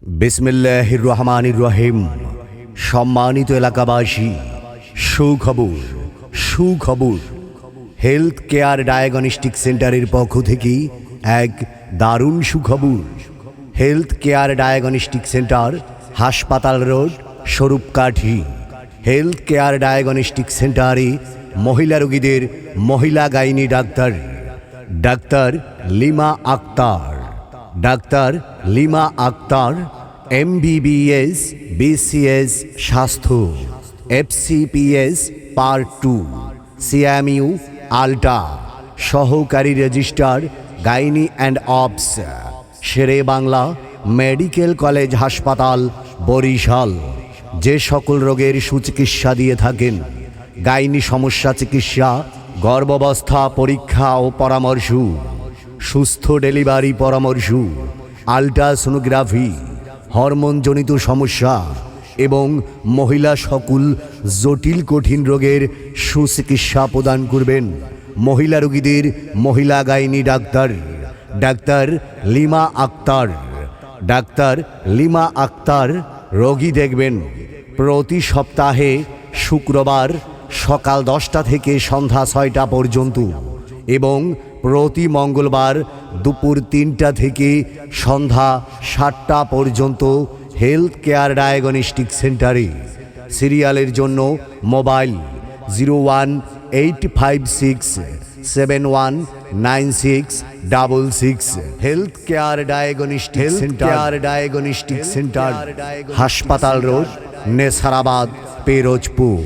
বিসমিল্লাহির রহমানির রহিম। সম্মানিত এলাকাবাসী, সুখবর। হেলথ কেয়ার ডায়াগনস্টিক সেন্টারের পক্ষ থেকে এক দারুণ সুখবর। হেলথ কেয়ার ডায়াগনস্টিক সেন্টার, হাসপাতাল road, Swarupkathi. Health care diagnostic সেন্টারে মহিলা রোগীদের মহিলা gynae doctor Lima Akter, MBBS BCS স্বাস্থ্য, FCPS পার্ট 2, CMU আলটা, সহকারী registrar gynae and obs, Sher-e Bangla medical college হাসপাতাল, বরিশাল। যে সকল রোগের সুচিকিৎসা দিয়ে থাকেন: গাইনি সমস্যা চিকিৎসা, গর্ভাবস্থা পরীক্ষা ও পরামর্শ, সুস্থ ডেলিভারি পরামর্শ, আল্ট্রাসোনোগ্রাফি, হরমোনজনিত সমস্যা এবং মহিলা সকল জটিল কঠিন রোগের সুচিকিৎসা প্রদান করবেন মহিলা রোগীদের মহিলা গাইনি ডাক্তার লিমা আক্তার রোগী দেখবেন প্রতি সপ্তাহে শুক্রবার সকাল 10টা থেকে সন্ধ্যা 6টা পর্যন্ত এবং প্রতি মঙ্গলবার দুপুর 3টা থেকে সন্ধ্যা 7টা পর্যন্ত হেলথ কেয়ার ডায়াগনস্টিক সেন্টারে। সিরিয়ালের জন্য mobile 01856719666। Health care diagnostic centre, হাসপাতাল রোড, নেসারাবাদ, পিরোজপুর।